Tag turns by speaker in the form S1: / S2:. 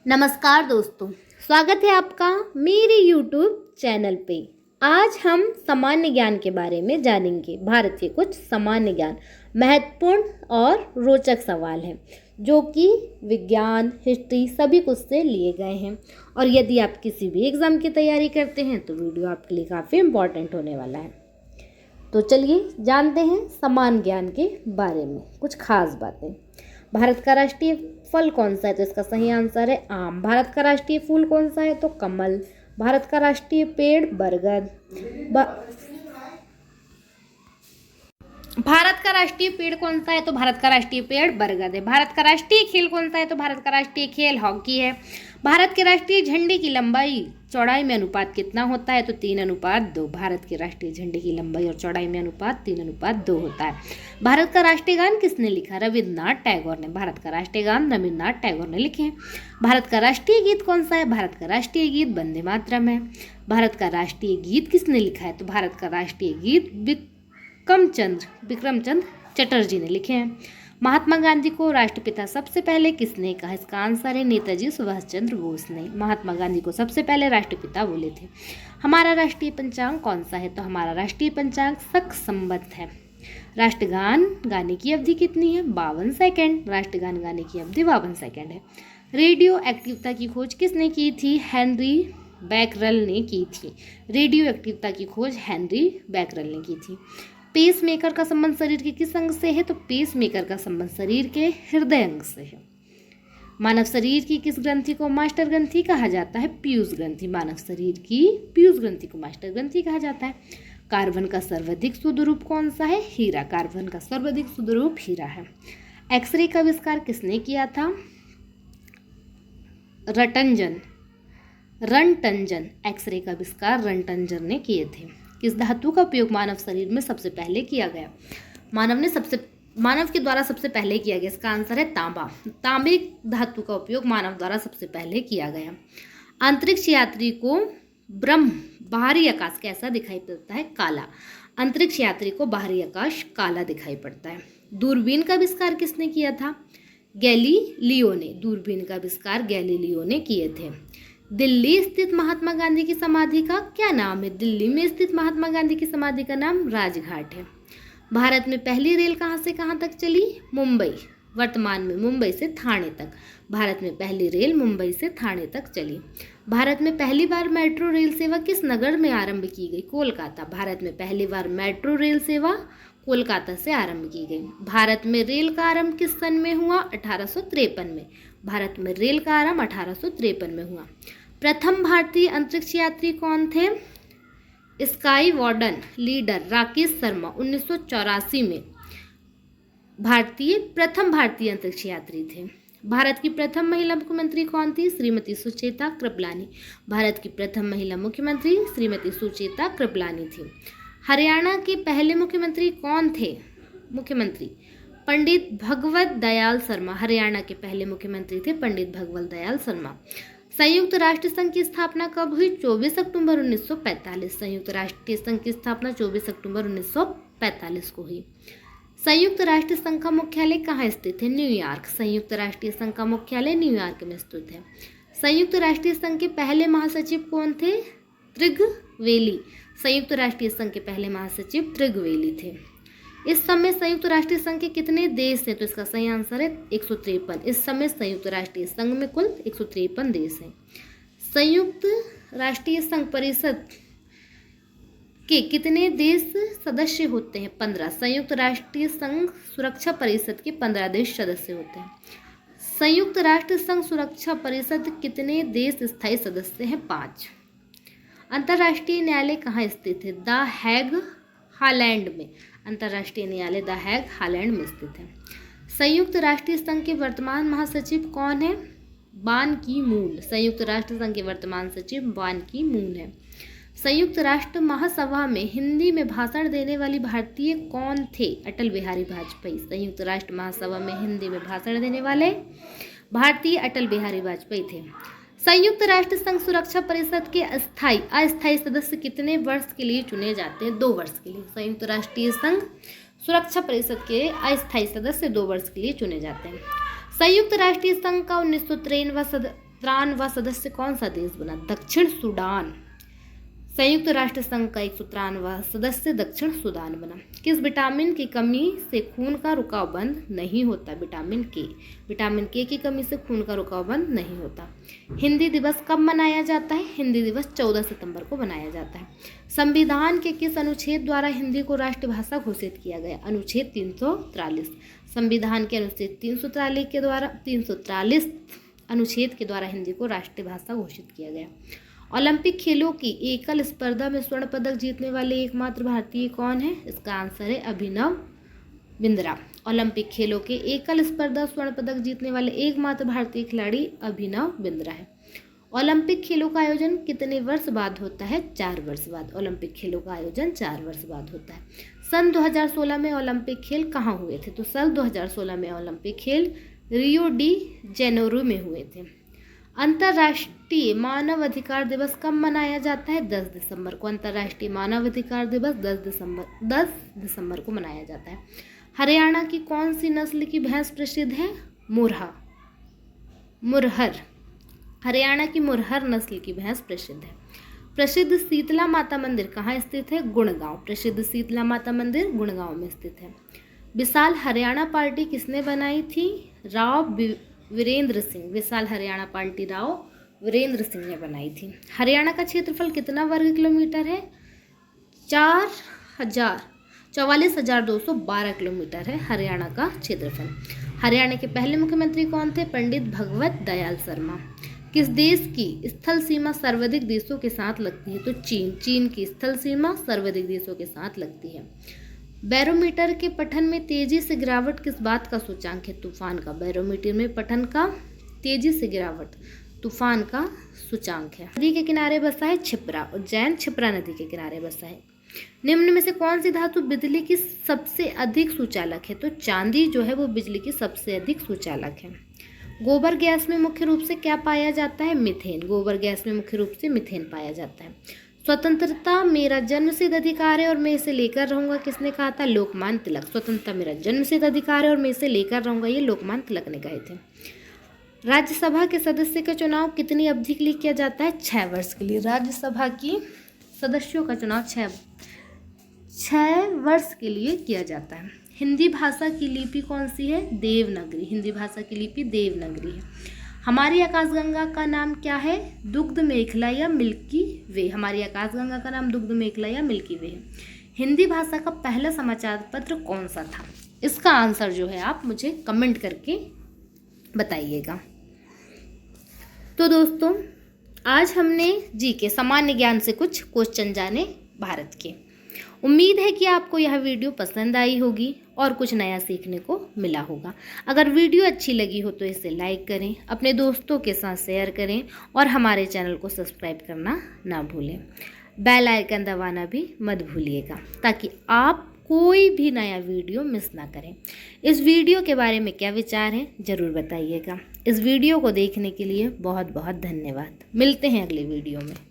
S1: नमस्कार दोस्तों, स्वागत है आपका मेरे YouTube चैनल पे। आज हम सामान्य ज्ञान के बारे में जानेंगे। भारत के कुछ सामान्य ज्ञान महत्वपूर्ण और रोचक सवाल हैं जो कि विज्ञान, हिस्ट्री सभी कुछ से लिए गए हैं। और यदि आप किसी भी एग्ज़ाम की तैयारी करते हैं तो वीडियो आपके लिए काफ़ी इम्पोर्टेंट होने वाला है। तो चलिए जानते हैं सामान्य ज्ञान के बारे में कुछ खास बातें। भारत का राष्ट्रीय फल कौन सा है? तो इसका सही आंसर है आम। भारत का राष्ट्रीय फूल कौन सा है? तो कमल। भारत का राष्ट्रीय पेड़ बरगद। भारत का राष्ट्रीय पेड़ कौन सा है? तो भारत का राष्ट्रीय पेड़ बरगद है। भारत का राष्ट्रीय खेल कौन सा है? तो भारत का राष्ट्रीय खेल हॉकी है। भारत के राष्ट्रीय झंडे की लंबाई चौड़ाई में अनुपात कितना होता है? तो 3:2। भारत के राष्ट्रीय झंडे की लंबाई और चौड़ाई में अनुपात 3:2 होता है। भारत का राष्ट्रीय गान किसने लिखा? रविन्द्रनाथ टैगोर ने। भारत का राष्ट्रीय गान रविन्द्रनाथ टैगोर ने लिखे हैं। भारत का राष्ट्रीय गीत कौन सा है? भारत का राष्ट्रीय गीत वंदे मातरम है। भारत का राष्ट्रीय गीत किसने लिखा है? तो भारत का राष्ट्रीय गीत विक्रमचंद्र चटर्जी ने लिखे हैं। महात्मा गांधी को राष्ट्रपिता सबसे पहले किसने कहा? इसका आंसर है नेताजी सुभाष चंद्र बोस ने। महात्मा गांधी को सबसे पहले राष्ट्रपिता बोले थे। हमारा राष्ट्रीय पंचांग कौन सा है? तो हमारा राष्ट्रीय पंचांग शक संवत है। राष्ट्रगान गाने की अवधि कितनी है? 52 सेकेंड। राष्ट्रगान गाने की अवधि 52 सेकेंड है। रेडियो एक्टिवता की खोज किसने की थी? हेनरी बैकरल ने की थी। रेडियो एक्टिवता की खोज हेनरी बैकरल ने की थी। पेस मेकर का संबंध शरीर के किस अंग से है? तो पेस मेकर का संबंध शरीर के हृदय अंग से है। मानव शरीर की किस ग्रंथि को मास्टर ग्रंथि कहा जाता है? पीयूष ग्रंथि। मानव शरीर की पीयूष ग्रंथि को मास्टर ग्रंथि कहा जाता है। कार्बन का सर्वाधिक शुद्ध रूप कौन सा है? हीरा। कार्बन का सर्वाधिक शुद्ध रूप हीरा है। एक्सरे का आविष्कार किसने किया था? रनटंजन। एक्सरे का आविष्कार रनटंजन ने किए थे। किस धातु का उपयोग मानव शरीर में सबसे पहले किया गया? मानव के द्वारा सबसे पहले किया गया। इसका आंसर है तांबा। तांबे धातु का उपयोग मानव द्वारा सबसे पहले किया गया। अंतरिक्ष यात्री को बाहरी आकाश कैसा दिखाई पड़ता है? काला। अंतरिक्ष यात्री को बाहरी आकाश काला दिखाई पड़ता है। दूरबीन का आविष्कार किसने किया था? गैलीलियो ने। दूरबीन का आविष्कार गैलीलियो ने किए थे। दिल्ली स्थित महात्मा गांधी की समाधि का क्या नाम है? दिल्ली में स्थित महात्मा गांधी की समाधि का नाम राजघाट है। भारत में पहली रेल कहाँ से कहाँ तक चली? मुंबई। वर्तमान में मुंबई से थाने तक। भारत में पहली रेल मुंबई से थाने तक चली। भारत में पहली बार मेट्रो रेल सेवा किस नगर में आरंभ की गई? कोलकाता। भारत में पहली बार मेट्रो रेल सेवा कोलकाता से आरंभ की गई। भारत में रेल का आरंभ किस सन में हुआ? 1853 में। भारत में रेल का आरंभ 1853 में हुआ। प्रथम भारतीय अंतरिक्ष यात्री कौन थे? Sky warden leader Rakesh Sharma 1984 में प्रथम भारतीय अंतरिक्ष यात्री थे। भारत की प्रथम महिला मुख्यमंत्री कौन थी? श्रीमती सुचेता कृपलानी। भारत की प्रथम महिला मुख्यमंत्री श्रीमती सुचेता कृपलानी थी। हरियाणा के पहले मुख्यमंत्री कौन थे? पंडित भगवत दयाल शर्मा। हरियाणा के पहले मुख्यमंत्री थे पंडित भगवत दयाल शर्मा। संयुक्त राष्ट्र संघ की स्थापना कब हुई? 24 अक्टूबर 1945। संयुक्त राष्ट्र संघ की स्थापना 24 अक्टूबर 1945 को हुई। संयुक्त राष्ट्र संघ का मुख्यालय कहाँ स्थित है? न्यूयॉर्क। संयुक्त राष्ट्रीय संघ का मुख्यालय न्यूयॉर्क में स्थित है। संयुक्त राष्ट्रीय संघ के पहले महासचिव कौन थे? त्रिगवेली। संयुक्त राष्ट्रीय संघ के पहले महासचिव त्रिगवेली थे। इस समय संयुक्त राष्ट्रीय संघ के कितने देश हैं? तो इसका सही आंसर है 153। इस समय संयुक्त राष्ट्रीय संघ में कुल 153 देश हैं। संयुक्त राष्ट्रीय संघ परिषद के कितने देश सदस्य होते हैं? 15। संयुक्त राष्ट्रीय संघ सुरक्षा परिषद के 15 देश सदस्य होते हैं। संयुक्त राष्ट्र संघ सुरक्षा परिषद कितने देश स्थायी सदस्य हैं? 5। अंतर्राष्ट्रीय न्यायालय कहाँ स्थित है? द हैग हॉलैंड में। अंतर्राष्ट्रीय न्यायालय द हैग हॉलैंड में स्थित है। संयुक्त राष्ट्रीय संघ के वर्तमान महासचिव कौन है? बान की मून। संयुक्त राष्ट्र संघ के वर्तमान सचिव बान की मून है। संयुक्त राष्ट्र महासभा में हिंदी में भाषण देने वाली भारतीय कौन थे? अटल बिहारी वाजपेयी। संयुक्त राष्ट्र महासभा में हिंदी में भाषण देने वाले भारतीय अटल बिहारी वाजपेयी थे। संयुक्त राष्ट्र संघ सुरक्षा परिषद के अस्थायी सदस्य कितने वर्ष के लिए चुने जाते हैं? 2 वर्ष के लिए। संयुक्त राष्ट्रीय संघ सुरक्षा परिषद के अस्थायी सदस्य 2 वर्ष के लिए चुने जाते हैं। संयुक्त राष्ट्रीय संघ का 1993वां 153वां सदस्य कौन सा देश बना? दक्षिण सूडान। संयुक्त राष्ट्र संघ का 153वां सदस्य दक्षिण सूडान बना। किस विटामिन की कमी से खून का रुकाव बंद नहीं होता? विटामिन के। विटामिन के की कमी से खून का रुकाव बंद नहीं होता। हिंदी दिवस कब मनाया जाता है? हिंदी दिवस 14 सितंबर को मनाया जाता है। संविधान के किस अनुच्छेद द्वारा हिंदी को राष्ट्रभाषा घोषित किया गया? अनुच्छेद 343। संविधान के अनुच्छेद 343 अनुच्छेद के द्वारा हिंदी को राष्ट्रभाषा घोषित किया गया। ओलंपिक खेलों की एकल स्पर्धा में स्वर्ण पदक जीतने वाले एकमात्र भारतीय कौन है? इसका आंसर है अभिनव बिंद्रा। ओलंपिक खेलों के एकल स्पर्धा स्वर्ण पदक जीतने वाले एकमात्र भारतीय खिलाड़ी अभिनव बिंद्रा है। ओलंपिक खेलों का आयोजन कितने वर्ष बाद होता है? 4 वर्ष बाद। ओलंपिक खेलों का आयोजन 4 वर्ष बाद होता है। सन 2016 में ओलंपिक खेल कहाँ हुए थे? तो सन 2016 में ओलंपिक खेल रियो डी जेनेरो में हुए थे। अंतर्राष्ट्रीय मानव अधिकार दिवस कब मनाया जाता है? 10 दिसंबर को। अंतर्राष्ट्रीय मानव अधिकार दिवस 10 दिसंबर को मनाया जाता है। हरियाणा की कौन सी नस्ल की भैंस प्रसिद्ध है? मुरहर। हरियाणा की मुरहर नस्ल की भैंस प्रसिद्ध है। प्रसिद्ध शीतला माता मंदिर कहाँ स्थित है? गुड़गांव। प्रसिद्ध शीतला माता मंदिर गुड़गांव में स्थित है। विशाल हरियाणा पार्टी किसने बनाई थी? राव वीरेंद्र सिंह। विशाल हरियाणा पार्टी राव वीरेंद्र सिंह ने बनाई थी। हरियाणा का क्षेत्रफल कितना वर्ग किलोमीटर है? 44,212 किलोमीटर है हरियाणा का क्षेत्रफल। हरियाणा के पहले मुख्यमंत्री कौन थे? पंडित भगवत दयाल शर्मा। किस देश की स्थल सीमा सर्वाधिक देशों के साथ लगती है? तो चीन। चीन की स्थल सीमा सर्वाधिक देशों के साथ लगती है। बैरोमीटर के पठन में तेजी से गिरावट किस बात का सूचकांक है? तूफान का। बैरोमीटर में पठन का तेजी से गिरावट तूफान का सूचकांक है। नदी के किनारे बसा है छिपरा। उज्जैन छिपरा नदी के किनारे बसा है। निम्न में से कौन सी धातु बिजली की सबसे अधिक सुचालक है? तो चांदी जो है वो बिजली की सबसे अधिक सुचालक है। गोबर गैस में मुख्य रूप से क्या पाया जाता है? मीथेन। गोबर गैस में मुख्य रूप से मीथेन पाया जाता है। स्वतंत्रता मेरा जन्मसिद्ध अधिकार है और मैं इसे लेकर रहूंगा किसने कहा था? लोकमान्य तिलक। स्वतंत्रता मेरा जन्मसिद्ध अधिकार है और मैं इसे लेकर रहूंगा, ये लोकमान्य तिलक ने कहे थे। राज्यसभा के सदस्य का चुनाव कितनी अवधि के लिए किया जाता है? 6 वर्ष के लिए। राज्यसभा की सदस्यों का चुनाव 6 वर्ष के लिए किया जाता है। हिंदी भाषा की लिपि कौन सी है? देवनागरी। हिंदी भाषा की लिपि देवनागरी है। हमारी आकाशगंगा का नाम क्या है? दुग्ध मेखला या मिल्की वे। हमारी आकाशगंगा का नाम दुग्ध मेखला या मिल्की वे है। हिंदी भाषा का पहला समाचार पत्र कौन सा था? इसका आंसर जो है आप मुझे कमेंट करके बताइएगा। तो दोस्तों, आज हमने जीके सामान्य ज्ञान से कुछ क्वेश्चन जाने भारत के। उम्मीद है कि आपको यह वीडियो पसंद आई होगी और कुछ नया सीखने को मिला होगा। अगर वीडियो अच्छी लगी हो तो इसे लाइक करें, अपने दोस्तों के साथ शेयर करें और हमारे चैनल को सब्सक्राइब करना ना भूलें। बेल आइकन दबाना भी मत भूलिएगा ताकि आप कोई भी नया वीडियो मिस ना करें। इस वीडियो के बारे में क्या विचार हैं ज़रूर बताइएगा। इस वीडियो को देखने के लिए बहुत बहुत धन्यवाद। मिलते हैं अगले वीडियो में।